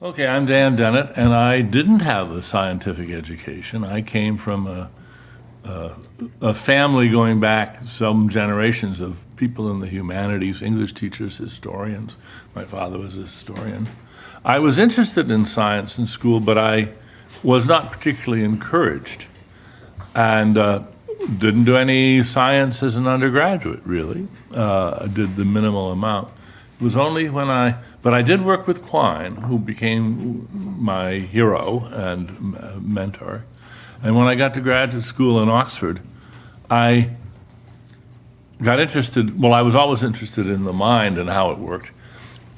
Okay, I'm Dan Dennett, and I didn't have a scientific education. I came from a family going back some generations of people in the humanities, English teachers, historians. My father was a historian. I was interested in science in school, but I was not particularly encouraged, and didn't do any science as an undergraduate, really. I did the minimal amount. It was only when but I did work with Coyne, who became my hero and mentor. And when I got to graduate school in Oxford, I got interested, well, I was always interested in the mind and how it worked.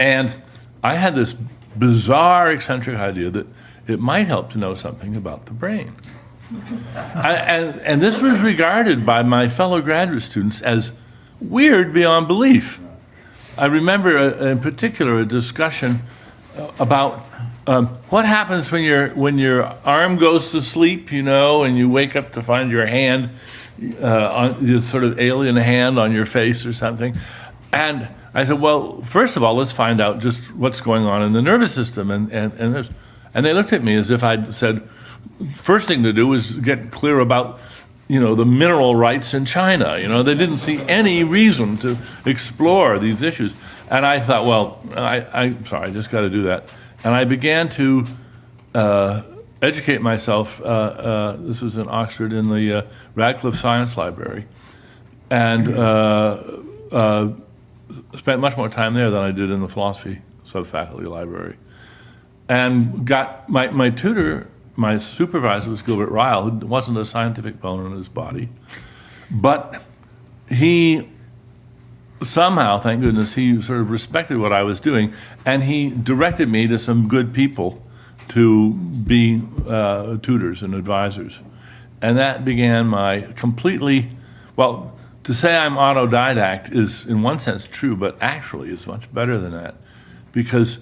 And I had this bizarre, eccentric idea that it might help to know something about the brain. And this was regarded by my fellow graduate students as weird beyond belief. I remember in particular a discussion about what happens when your arm goes to sleep, and you wake up to find your hand, your sort of alien hand on your face or something. And I said, well, first of all, let's find out just what's going on in the nervous system. And they looked at me as if I'd said, first thing to do is get clear about the mineral rights in China. They didn't see any reason to explore these issues. And I thought, well, I'm sorry, I just got to do that. And I began to educate myself. This was in Oxford in the Radcliffe Science Library. And spent much more time there than I did in the philosophy subfaculty library. And got my tutor, my supervisor was Gilbert Ryle, who wasn't a scientific bone in his body. But he somehow, thank goodness, he sort of respected what I was doing, and he directed me to some good people to be tutors and advisors. And that began my completely, well, to say I'm autodidact is in one sense true, but actually is much better than that, because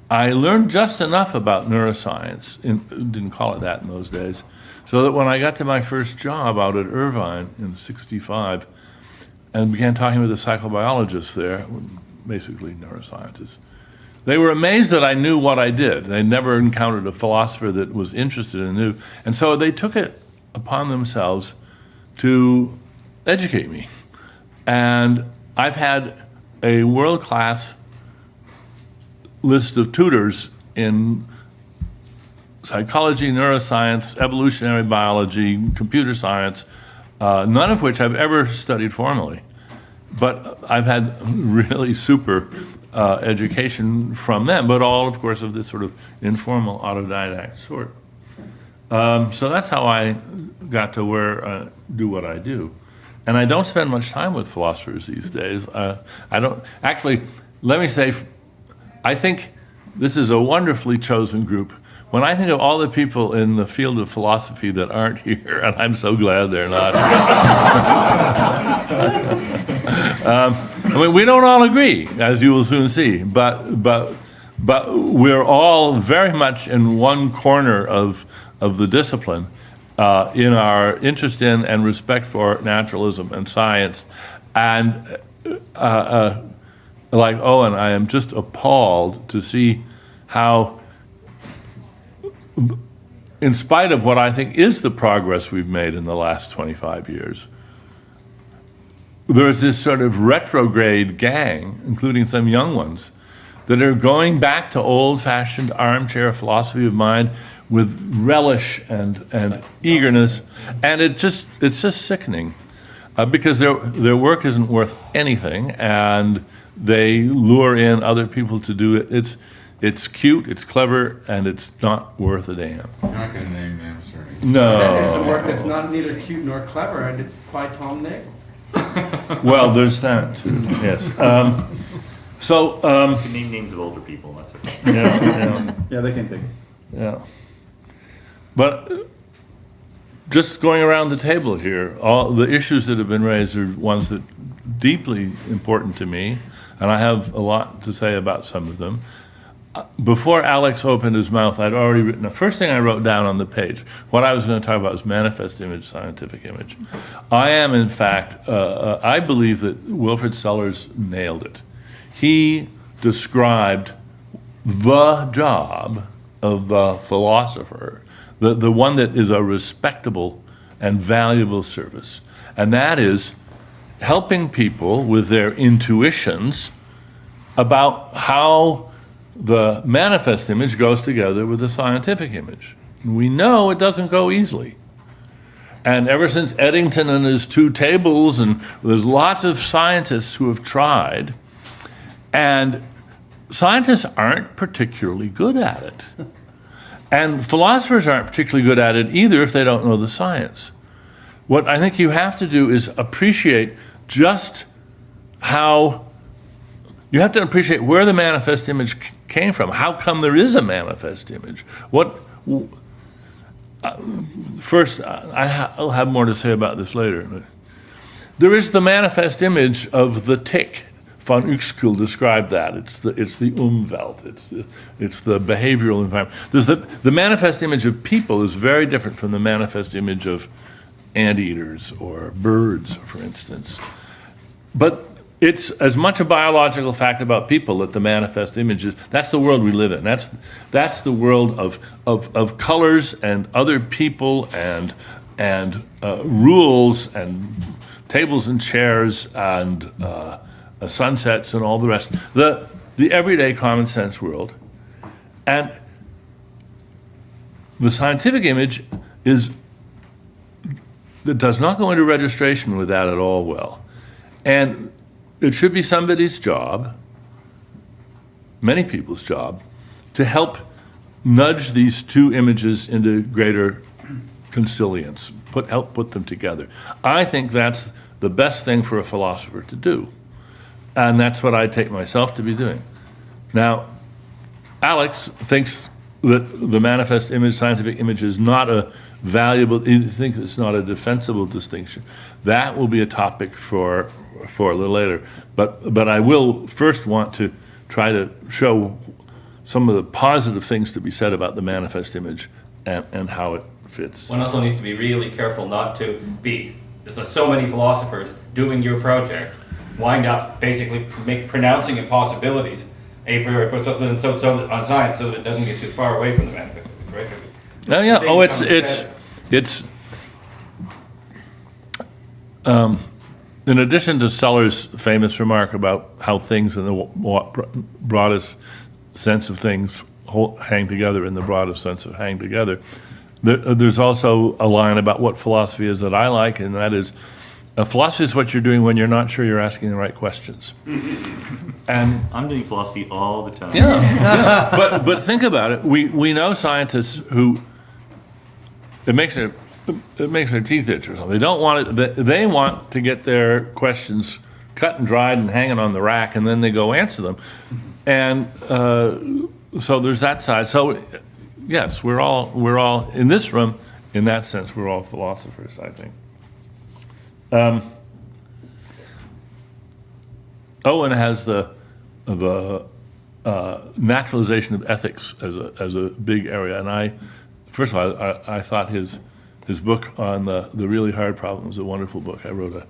I learned just enough about neuroscience, didn't call it that in those days, so that when I got to my first job out at Irvine in '65 and began talking with the psychobiologists there, basically neuroscientists, they were amazed that I knew what I did. They never encountered a philosopher that was interested and knew. And so they took it upon themselves to educate me. And I've had a world-class list of tutors in psychology, neuroscience, evolutionary biology, computer science, none of which I've ever studied formally. But I've had really super education from them, but all, of course, of this sort of informal autodidact sort. So that's how I got to do what I do. And I don't spend much time with philosophers these days. I don't, actually, let me say, I think this is a wonderfully chosen group. When I think of all the people in the field of philosophy that aren't here, and I'm so glad they're not here. We don't all agree, as you will soon see, but we're all very much in one corner of the discipline in our interest in and respect for naturalism and science. And like Owen, I am just appalled to see how, in spite of what I think is the progress we've made in the last 25 years, there's this sort of retrograde gang, including some young ones, that are going back to old-fashioned armchair philosophy of mind with relish and eagerness, and it's just sickening, because their work isn't worth anything, and they lure in other people to do it. It's cute, it's clever, and it's not worth a damn. You're not going to name names, right? No. There's some work that's not neither cute nor clever, and it's by Tom Nichols. Well, there's that too. Yes. You can name names of older people. That's okay. Yeah, they can think. Yeah. But just going around the table here, all the issues that have been raised are ones that are deeply important to me, and I have a lot to say about some of them. Before Alex opened his mouth, I'd already written, the first thing I wrote down on the page, what I was going to talk about was manifest image, scientific image. I am, in fact, I believe that Wilfrid Sellars nailed it. He described the job of the philosopher, the one that is a respectable and valuable service. And that is helping people with their intuitions about how the manifest image goes together with the scientific image. We know it doesn't go easily. And ever since Eddington and his two tables, and there's lots of scientists who have tried, and scientists aren't particularly good at it. And philosophers aren't particularly good at it either if they don't know the science. What I think you have to do is appreciate just how, you have to appreciate where the manifest image came from. How come there is a manifest image? First, I'll have more to say about this later. There is the manifest image of the tick. Von Uexküll described that. It's the Umwelt. It's the behavioral environment. There's the manifest image of people is very different from the manifest image of anteaters or birds, for instance. But it's as much a biological fact about people that the manifest image is. That's the world we live in. That's the world of colors and other people and rules and tables and chairs and sunsets and all the rest. The everyday common sense world. And the scientific image that does not go into registration with that at all well. And it should be somebody's job, many people's job, to help nudge these two images into greater consilience, help put them together. I think that's the best thing for a philosopher to do. And that's what I take myself to be doing. Now, Alex thinks that the manifest image, scientific image, is not a valuable, he thinks it's not a defensible distinction. That will be a topic for a little later. But I will first want to try to show some of the positive things to be said about the manifest image and how it fits. One also needs to be really careful not to be, there's so many philosophers doing your project, wind up basically pronouncing impossibilities a priori, put something on science so that it doesn't get too far away from the manifest, right? Oh yeah. Oh, it's in addition to Sellers' famous remark about how things in the broadest sense of things hang together in the broadest sense of hang together, there's also a line about what philosophy is that I like, and that is, philosophy is what you're doing when you're not sure you're asking the right questions. And I'm doing philosophy all the time. yeah. But think about it. We know scientists who it makes their teeth itch or something. They don't want it. They want to get their questions cut and dried and hanging on the rack, and then they go answer them. And so there's that side. So yes, we're all in this room. In that sense, we're all philosophers, I think. Owen has the naturalization of ethics as a big area, and first of all, I thought his book on the really hard problem was a wonderful book. I wrote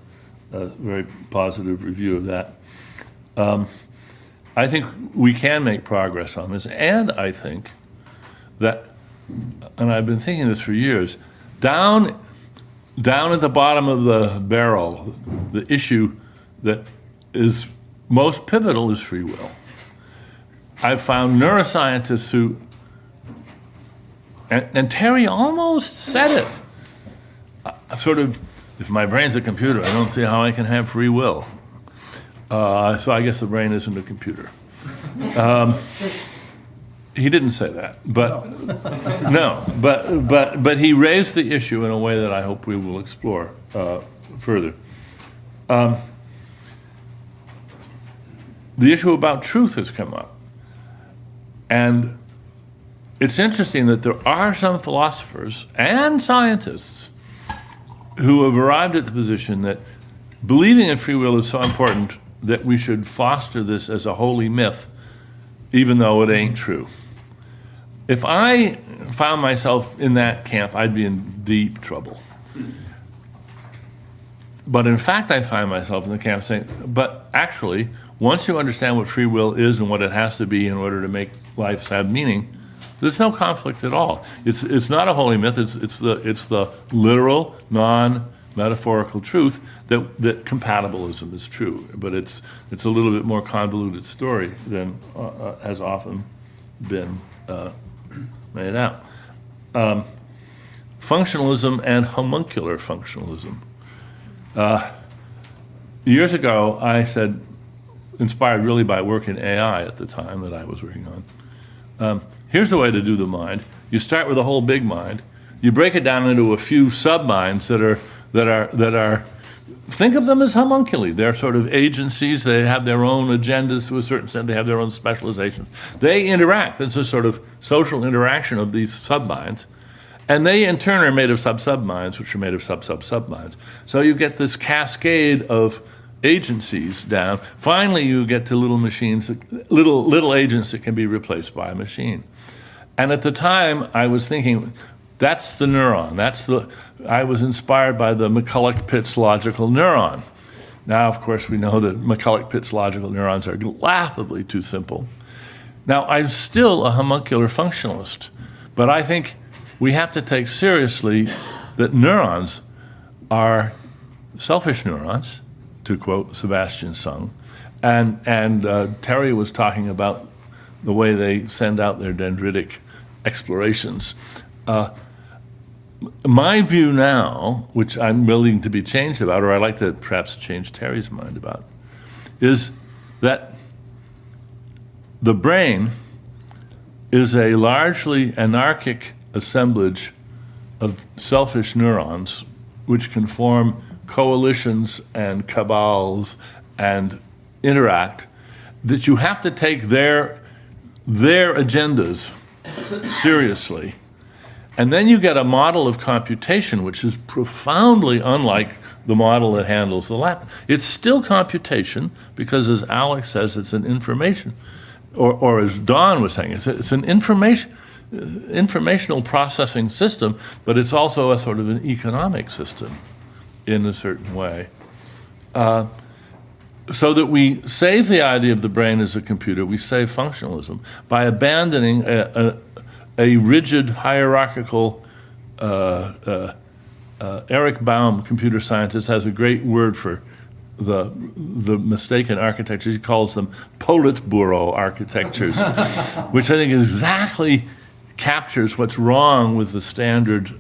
a very positive review of that. I think we can make progress on this, and I think that, and I've been thinking this for years, down at the bottom of the barrel, the issue that is most pivotal is free will. I've found neuroscientists who, and Terry almost said it, sort of, if my brain's a computer, I don't see how I can have free will. So I guess the brain isn't a computer. He didn't say that, but no, but he raised the issue in a way that I hope we will explore further. The issue about truth has come up, and it's interesting that there are some philosophers and scientists who have arrived at the position that believing in free will is so important that we should foster this as a holy myth, even though it ain't true. If I found myself in that camp, I'd be in deep trouble. But in fact, I find myself in the camp saying, but actually, once you understand what free will is and what it has to be in order to make life have meaning, there's no conflict at all. It's not a holy myth. It's the literal, non-metaphorical truth that compatibilism is true. But it's a little bit more convoluted story than has often been made out. Functionalism and homuncular functionalism. Years ago, I said, inspired really by work in AI at the time that I was working on, here's the way to do the mind. You start with a whole big mind. You break it down into a few sub-minds that are. Think of them as homunculi. They're sort of agencies. They have their own agendas to a certain extent. They have their own specializations. They interact. It's a sort of social interaction of these sub-minds. And they, in turn, are made of sub-sub-minds, which are made of sub-sub-sub-minds. So you get this cascade of agencies down. Finally, you get to little machines, little agents that can be replaced by a machine. And at the time, I was thinking, that's the neuron. I was inspired by the McCulloch-Pitts logical neuron. Now, of course, we know that McCulloch-Pitts logical neurons are laughably too simple. Now, I'm still a homuncular functionalist, but I think we have to take seriously that neurons are selfish neurons, to quote Sebastian Sung, and Terry was talking about the way they send out their dendritic explorations. My view now, which I'm willing to be changed about, or I'd like to perhaps change Terry's mind about, is that the brain is a largely anarchic assemblage of selfish neurons which can form coalitions and cabals and interact, that you have to take their agendas seriously. And then you get a model of computation which is profoundly unlike the model that handles the lab. It's still computation because, as Alex says, it's an information, or as Don was saying, it's an informational processing system, but it's also a sort of an economic system in a certain way. So that we save the idea of the brain as a computer, we save functionalism by abandoning a rigid hierarchical, Eric Baum, computer scientist, has a great word for the mistaken architectures. He calls them Politburo architectures, which I think exactly captures what's wrong with the standard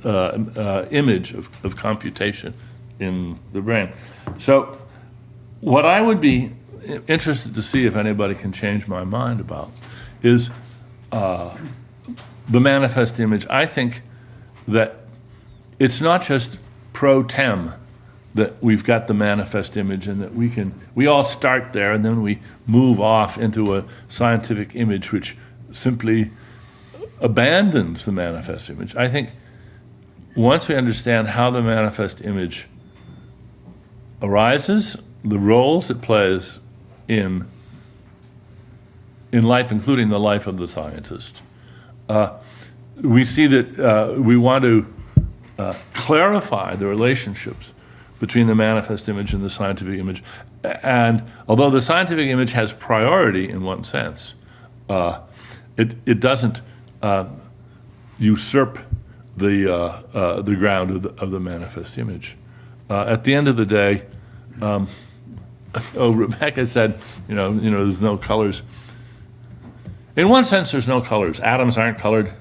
image of computation in the brain. So what I would be interested to see if anybody can change my mind about is the manifest image. I think that it's not just pro tem that we've got the manifest image and that we all start there and then we move off into a scientific image which simply abandons the manifest image. I think once we understand how the manifest image arises, the roles it plays in life, including the life of the scientist, we see that we want to clarify the relationships between the manifest image and the scientific image. And although the scientific image has priority in one sense, it doesn't usurp the ground of the manifest image. At the end of the day, Rebecca said, there's no colors. In one sense, there's no colors. Atoms aren't colored.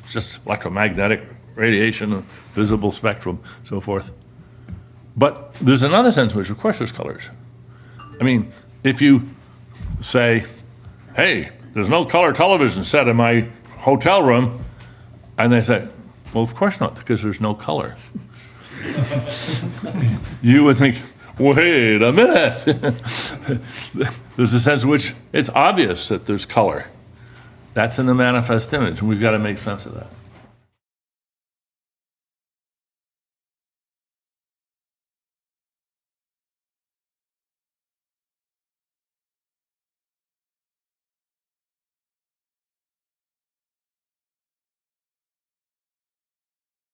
It's just electromagnetic radiation, visible spectrum, so forth. But there's another sense in which, of course, there's colors. I mean, if you say, hey, there's no color television set in my hotel room, and they say, well, of course not, because there's no color. You would think, wait a minute. There's a sense in which it's obvious that there's color. That's in the manifest image, and we've got to make sense of that.